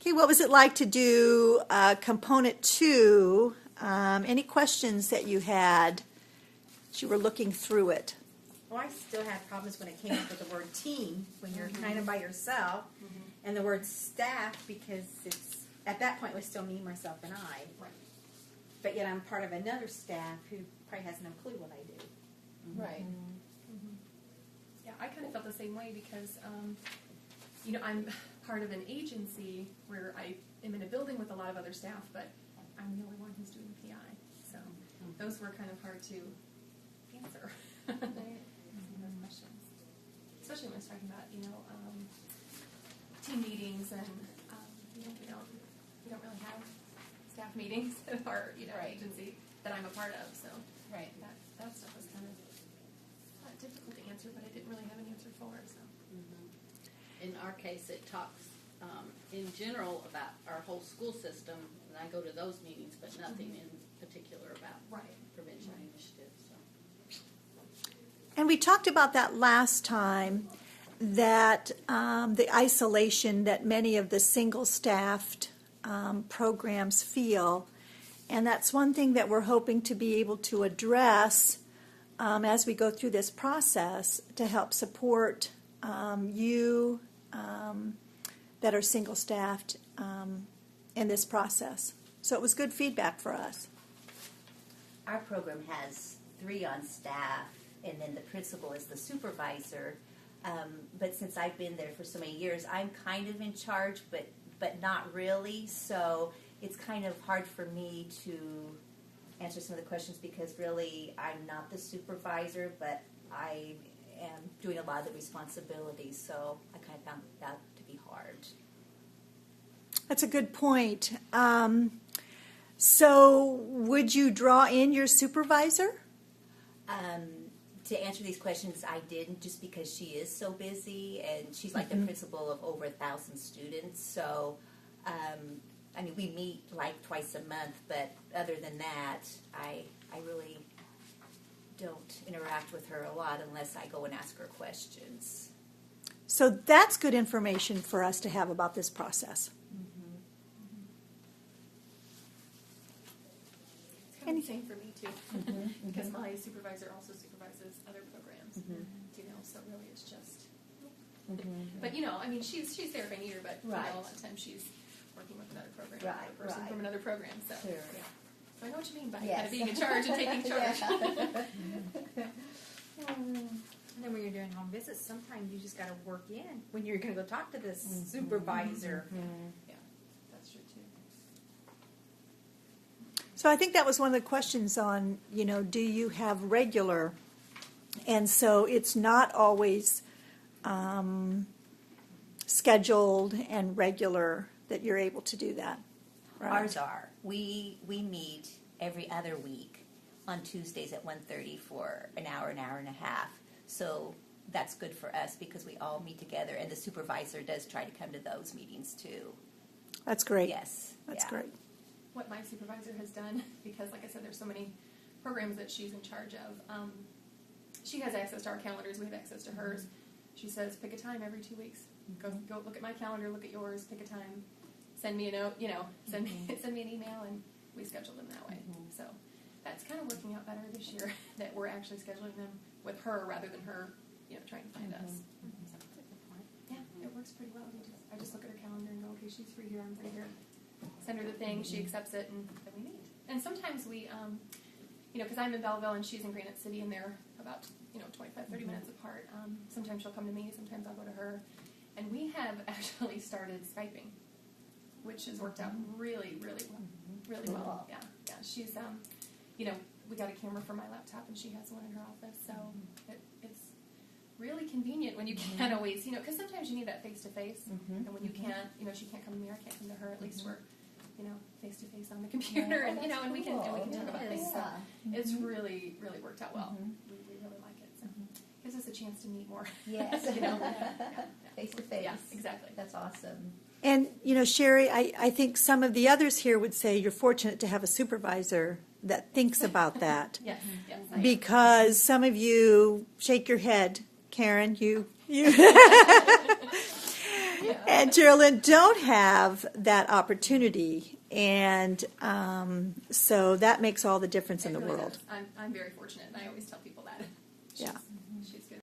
Okay, what was it like to do component 2? Any questions that you had as you were looking through it? Well, I still had problems when it came up with the word team, when you're kind of by yourself, and the word staff, because it's, at that point, it was still me, myself, and I. Right. But yet I'm part of another staff who probably has no clue what I do. Right. Yeah, I kind of felt the same way because, I'm part of an agency where I am in a building with a lot of other staff, but I'm the only one who's doing PI. So those were kind of hard to answer. Those questions. Especially when it's talking about, team meetings and, we don't really have staff meetings at our, agency that I'm a part of. So that stuff was kind of difficult to answer, but I didn't really have an answer for it. So. In our case, it talks in general about our whole school system, and I go to those meetings, but nothing in particular about prevention initiatives. So. And we talked about that last time, that the isolation that many of the single-staffed programs feel, and that's one thing that we're hoping to be able to address as we go through this process to help support you that are single-staffed in this process. So it was good feedback for us. Our program has 3 on staff, and then the principal is the supervisor. But since I've been there for so many years, I'm kind of in charge, but not really. So it's kind of hard for me to answer some of the questions because really I'm not the supervisor, but I am doing a lot of the responsibilities. So I kind of found that to be hard. That's a good point. So would you draw in your supervisor? To answer these questions, I didn't, just because she is so busy, and she's like the principal of over 1,000 students. So, we meet like twice a month, but other than that, I really don't interact with her a lot unless I go and ask her questions. So that's good information for us to have about this process. It's kind of the same for me, too, because my supervisor also supervises other programs, so really it's just, but, she's there if I need her, but, a lot of times she's working with another program, another person from another program, so, Sure. Yeah. So I know what you mean by kind of being in charge and taking charge. And then when you're doing home visits, sometimes you just got to work in when you're going to go talk to this supervisor. Yeah, that's true, too. So I think that was one of the questions on, do you have regular? And so it's not always scheduled and regular that you're able to do that. Right? Ours are. We meet every other week on Tuesdays at 1:30 for an hour and a half. So that's good for us because we all meet together, and the supervisor does try to come to those meetings too. That's great. Yes. That's great. What my supervisor has done, because like I said, there's so many programs that she's in charge of. She has access to our calendars. We have access to hers. She says, pick a time every 2 weeks. Go look at my calendar, look at yours, pick a time. Send me a note, send me an email, and we schedule them that way. So that's kind of working out better this year, that we're actually scheduling them with her rather than her, trying to find us. So, yeah, it works pretty well. I just look at her calendar and go, okay, she's free here, I'm free here. Send her the thing, she accepts it, and then we meet. And sometimes we, because I'm in Belleville and she's in Granite City, and they're about, 25, 30 minutes apart. Sometimes she'll come to me, sometimes I'll go to her. And we have actually started Skyping, which has worked out really, really well. Really well. Yeah. She's, we got a camera for my laptop, and she has one in her office, so it's really convenient when you can't always, because sometimes you need that face-to-face, and when you can't, she can't come to me, or I can't come to her, at least we're, face-to-face on the computer, and, and we can talk about things, so it's really, really worked out well. We really like it, so gives us a chance to meet more. Yes. Face-to-face. Yeah, exactly. That's awesome. And, Sherry, I think some of the others here would say you're fortunate to have a supervisor that thinks about that. Yes, because some of you shake your head, Karen, you and Geraldine don't have that opportunity, and so that makes all the difference in It the really world. does. I'm very fortunate, and I always tell people that. Yeah. She's good.